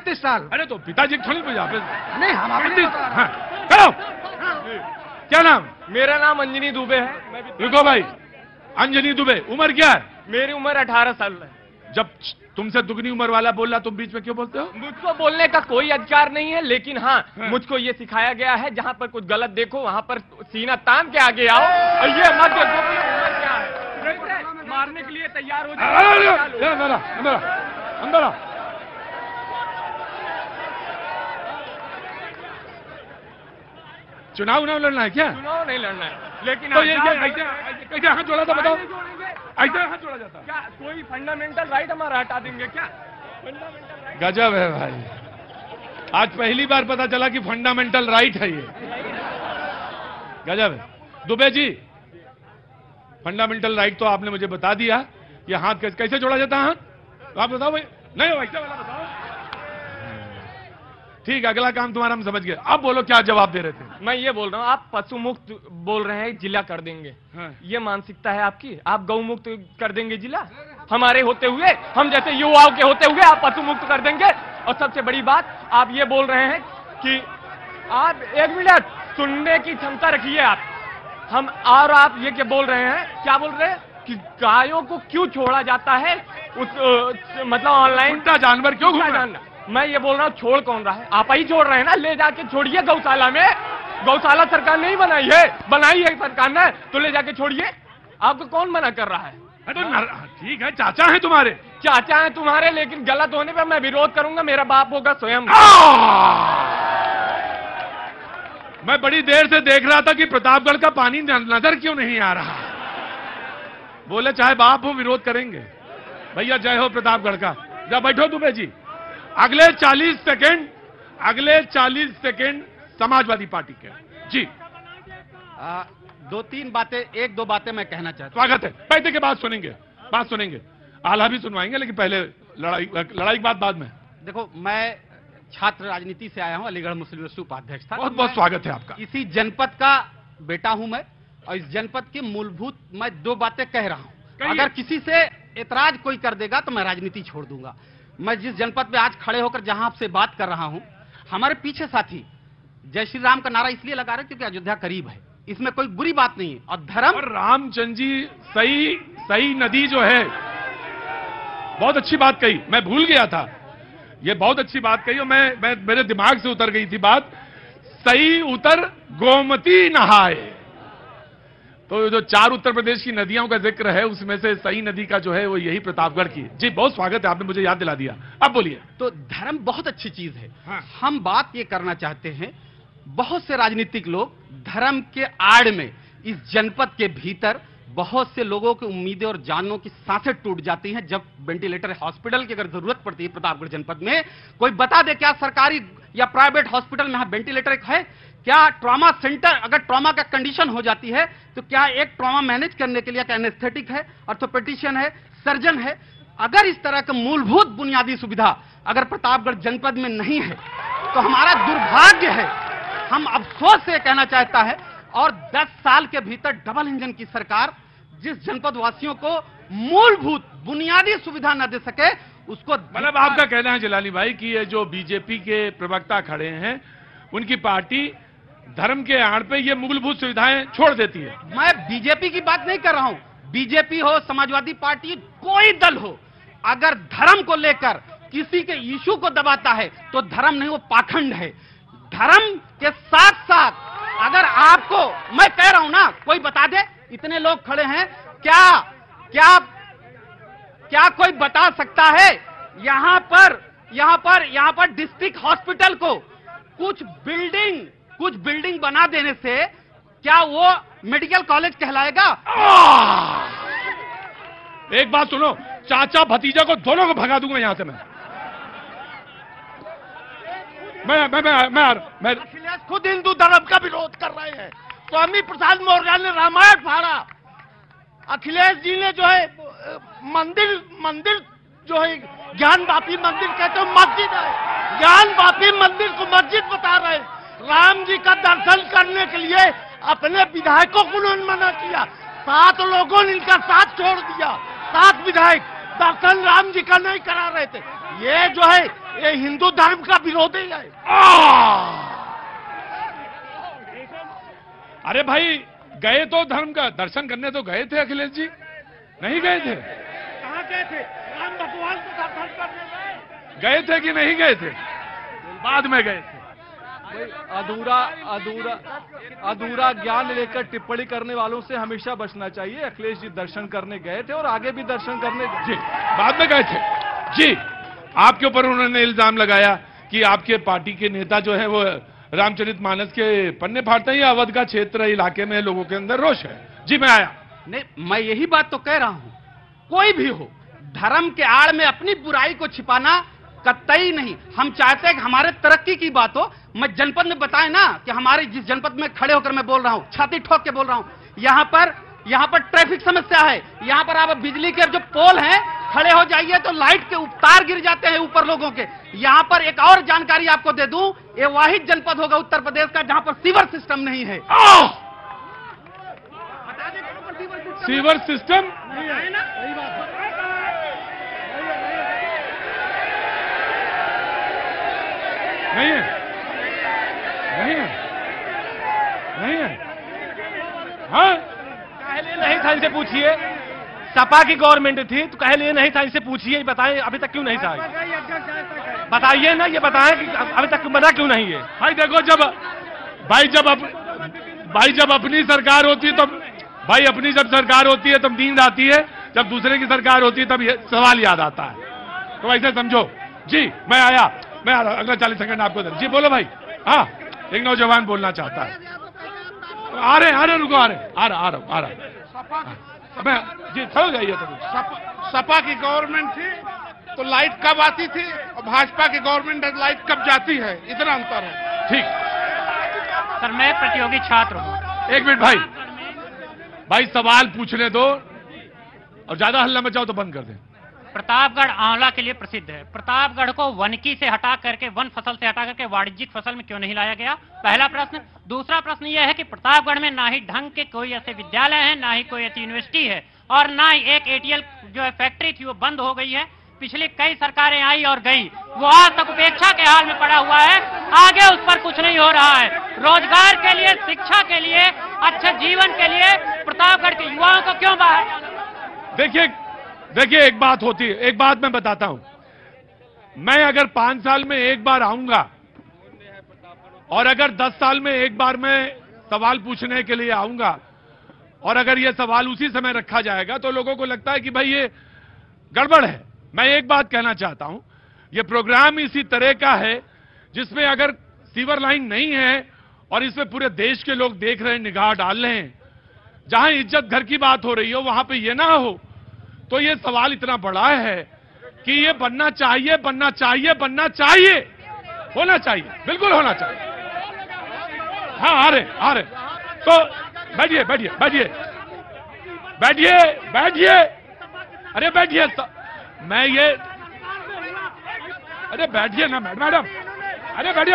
35 साल। अरे तो पिताजी थोड़ी पूछा नहीं, हम अपनी बता रहे हैं। करो। क्या नाम? मेरा नाम अंजनी दुबे है। रुको भाई, अंजनी दुबे, उम्र क्या है? मेरी उम्र 18 साल है। जब तुमसे दुगनी उम्र वाला बोल रहा तुम बीच में क्यों बोलते हो? मुझको बोलने का कोई अधिकार नहीं है, लेकिन हाँ मुझको ये सिखाया गया है जहाँ पर कुछ गलत देखो वहाँ पर सीना तान के आगे आओ, और ये मत देखो कि उम्र क्या है, मारने के लिए तैयार हो जाओ। अंदर आ। चुनाव लड़ना है क्या? चुनाव नहीं लड़ना है, लेकिन तो ये कैसे हाथ जोड़ा था बताओ? ऐसे हाथ जोड़ा जाता? क्या कोई फंडामेंटल राइट हमारा हटा देंगे क्या? फंडामेंटल राइट गजब है भाई, आज पहली बार पता चला कि फंडामेंटल राइट है ये। गजब है। दुबे जी, फंडामेंटल राइट तो आपने मुझे बता दिया, ये हाथ कैसे जोड़ा जाता है? हाथ आप बताओ भाई। नहीं वैसे वाला बताओ। ठीक, अगला काम तुम्हारा हम समझ गए। अब बोलो क्या जवाब दे रहे थे? मैं ये बोल रहा हूँ, आप पशु मुक्त बोल रहे हैं, जिला कर देंगे। हाँ। ये मानसिकता है आपकी? आप गौ मुक्त कर देंगे जिला? हमारे होते हुए, हम जैसे युवाओं के होते हुए आप पशु मुक्त कर देंगे? और सबसे बड़ी बात, आप ये बोल रहे हैं कि आप 1 मिनट सुनने की क्षमता रखिए आप। हम और आप ये क्या बोल रहे हैं? क्या बोल रहे हैं कि गायों को क्यों छोड़ा जाता है मतलब ऑनलाइन? जानवर क्यों घूम? मैं ये बोल रहा हूँ, छोड़ कौन रहा है? आप ही छोड़ रहे हैं ना। ले जाके छोड़िए गौशाला में। गौशाला सरकार नहीं बनाई है, बनाई है सरकार ने, तो ले जाके छोड़िए। आपको कौन मना कर रहा है? ठीक है, चाचा है तुम्हारे। चाचा है तुम्हारे, लेकिन गलत होने पे मैं विरोध करूंगा। मेरा बाप होगा स्वयं। मैं बड़ी देर से देख रहा था कि प्रतापगढ़ का पानी नजर क्यों नहीं आ रहा। बोले चाहे बाप हो विरोध करेंगे। भैया जय हो प्रतापगढ़ का। जब बैठो दुबे जी, अगले 40 सेकेंड समाजवादी पार्टी के जी। 1-2 बातें मैं कहना चाहता हूं। स्वागत है। पैसे के बाद सुनेंगे, आला भी सुनवाएंगे, लेकिन पहले लड़ाई की बात बाद में। देखो, मैं छात्र राजनीति से आया हूं, अलीगढ़ मुस्लिम यूनिवर्सिटी उपाध्यक्ष था। बहुत बहुत स्वागत है आपका। इसी जनपद का बेटा हूं मैं, और इस जनपद की मूलभूत मैं 2 बातें कह रहा हूं। अगर किसी से एतराज कोई कर देगा तो मैं राजनीति छोड़ दूंगा। मैं जिस जनपद में आज खड़े होकर जहां आपसे बात कर रहा हूं, हमारे पीछे साथी जय श्री राम का नारा इसलिए लगा रहे क्योंकि अयोध्या करीब है। इसमें कोई बुरी बात नहीं है। और धर्म और रामचंद्र जी सही नदी जो है, बहुत अच्छी बात कही, मैं भूल गया था। ये बहुत अच्छी बात कही और मैं मेरे दिमाग से उतर गई थी बात। सही उतर गोमती नहाए। तो जो 4 उत्तर प्रदेश की नदियों का जिक्र है, उसमें से सही नदी का जो है वो यही प्रतापगढ़ की। जी बहुत स्वागत है, आपने मुझे याद दिला दिया। अब बोलिए। तो धर्म बहुत अच्छी चीज है। हाँ। हम बात ये करना चाहते हैं, बहुत से राजनीतिक लोग धर्म के आड़ में इस जनपद के भीतर बहुत से लोगों की उम्मीदें और जानों की सांसें टूट जाती हैं जब वेंटिलेटर हॉस्पिटल की अगर जरूरत पड़ती है प्रतापगढ़ जनपद में। कोई बता दे क्या सरकारी या प्राइवेट हॉस्पिटल में वेंटिलेटर है? क्या ट्रॉमा सेंटर, अगर ट्रॉमा का कंडीशन हो जाती है तो क्या एक ट्रॉमा मैनेज करने के लिए क्या एनेस्थेटिक है, ऑर्थोपेडिशियन है, सर्जन है? अगर इस तरह का मूलभूत बुनियादी सुविधा अगर प्रतापगढ़ जनपद में नहीं है तो हमारा दुर्भाग्य है। हम अफसोस से कहना चाहता है, और 10 साल के भीतर डबल इंजन की सरकार जिस जनपद वासियों को मूलभूत बुनियादी सुविधा न दे सके उसको, मतलब आपका कहना है जलाली भाई कि ये जो बीजेपी के प्रवक्ता खड़े हैं, उनकी पार्टी धर्म के आड़ पे ये मूलभूत सुविधाएं छोड़ देती है। मैं बीजेपी की बात नहीं कर रहा हूं। बीजेपी हो, समाजवादी पार्टी, कोई दल हो, अगर धर्म को लेकर किसी के इशू को दबाता है तो धर्म नहीं, वो पाखंड है। धर्म के साथ साथ अगर आपको, मैं कह रहा हूं ना, कोई बता दे, इतने लोग खड़े हैं, क्या कोई बता सकता है यहां पर डिस्ट्रिक्ट हॉस्पिटल को कुछ बिल्डिंग बना देने से क्या वो मेडिकल कॉलेज कहलाएगा? एक बात सुनो, चाचा भतीजा को दोनों को भगा दूंगा यहां से। मैं अखिलेश खुद हिंदू धर्म का विरोध कर रहे हैं। स्वामी प्रसाद मौर्य ने रामायण फाड़ा। अखिलेश जी ने जो है मंदिर जो है ज्ञान वापी मंदिर कहते हो, मस्जिद है, ज्ञान वापी मंदिर को मस्जिद बता रहे हैं। राम जी का दर्शन करने के लिए अपने विधायकों को उन्होंने मना किया। 7 लोगों ने इनका साथ छोड़ दिया। 7 विधायक दर्शन राम जी का नहीं करा रहे थे। ये जो है ये हिंदू धर्म का विरोधी है। अरे भाई, गए तो धर्म का दर्शन करने तो गए थे अखिलेश जी, नहीं गए थे? कहाँ गए थे? राम भगवान को दर्शन करने गए थे कि नहीं गए थे? बाद में गए थे। अधूरा ज्ञान लेकर टिप्पणी करने वालों से हमेशा बचना चाहिए। अखिलेश जी दर्शन करने गए थे और आगे भी दर्शन करने जी, बाद में गए थे जी। आपके ऊपर उन्होंने इल्जाम लगाया कि आपके पार्टी के नेता जो है वो रामचरितमानस के पन्ने फाड़ते हैं, या अवध का क्षेत्र इलाके में लोगों के अंदर रोष है। जी मैं आया। नहीं, मैं यही बात तो कह रहा हूं, कोई भी हो, धर्म के आड़ में अपनी बुराई को छिपाना कतई नहीं। हम चाहते हैं कि हमारे तरक्की की बात हो। मैं जनपद में बताए ना कि हमारे जिस जनपद में खड़े होकर मैं बोल रहा हूं, छाती ठोक के बोल रहा हूं, यहां पर ट्रैफिक समस्या है। यहां पर आप बिजली के जो पोल हैं, खड़े हो जाइए तो लाइट के तार गिर जाते हैं ऊपर लोगों के। यहां पर एक और जानकारी आपको दे दूं, ये वाहिद जनपद होगा उत्तर प्रदेश का जहां पर सीवर सिस्टम नहीं है। सीवर सिस्टम नहीं है, नहीं है, नहीं है। हाँ, पहले नहीं था, इनसे पूछिए। सपा की गवर्नमेंट थी तो कह लिए नहीं था, इनसे पूछिए, बताएं अभी तक क्यों नहीं था। बताइए ना, ये बताएं कि अभी तक बना क्यों नहीं है। भाई देखो, जब अपनी सरकार होती है तब भाई, अपनी जब सरकार होती है तब नींद आती है, जब दूसरे की सरकार होती है तब ये सवाल याद आता है। तो ऐसे समझो जी। मैं आया, मैं आ रहा, अगला 40 सेकंड आपको जी। बोलो भाई। हाँ, एक नौजवान बोलना चाहता है। आ रहे रुको, आ रहा। मैं जी, खड़ो जाइए। तो सपा की गवर्नमेंट थी तो लाइट कब आती थी, और भाजपा की गवर्नमेंट है लाइट कब जाती है, इतना अंतर है। ठीक। सर, मैं प्रतियोगी छात्र हूँ। एक मिनट भाई, सवाल पूछने दो, और ज्यादा हल्ला मचाओ तो बंद कर दें। प्रतापगढ़ आंवला के लिए प्रसिद्ध है। प्रतापगढ़ को वनकी से हटा करके, वन फसल से हटा करके वाणिज्यिक फसल में क्यों नहीं लाया गया? पहला प्रश्न। दूसरा प्रश्न यह है कि प्रतापगढ़ में ना ही ढंग के कोई ऐसे विद्यालय हैं, ना ही कोई ऐसी यूनिवर्सिटी है, और ना ही एक एटीएल जो है फैक्ट्री थी वो बंद हो गई है। पिछली कई सरकारें आई और गई, वो आज तक उपेक्षा के हाल में पड़ा हुआ है। आगे उस पर कुछ नहीं हो रहा है। रोजगार के लिए, शिक्षा के लिए, अच्छे जीवन के लिए प्रतापगढ़ के युवाओं को क्यों बाहर? देखिए, एक बात होती है, एक बात मैं बताता हूं। मैं अगर 5 साल में एक बार आऊंगा, और अगर 10 साल में एक बार मैं सवाल पूछने के लिए आऊंगा, और अगर ये सवाल उसी समय रखा जाएगा तो लोगों को लगता है कि भाई ये गड़बड़ है। मैं एक बात कहना चाहता हूं, ये प्रोग्राम इसी तरह का है जिसमें अगर सीवर लाइन नहीं है और इसमें पूरे देश के लोग देख रहे हैं, निगाह डाल रहे हैं, जहां इज्जत घर की बात हो रही हो वहां पे ये ना हो, तो ये सवाल इतना बड़ा है कि ये बनना चाहिए, होना चाहिए, बिल्कुल होना चाहिए। हाँ, आ रहे। तो बैठिए। अरे बैठिए, मैं ये, अरे बैठिए ना मैडम, अरे बैठिए।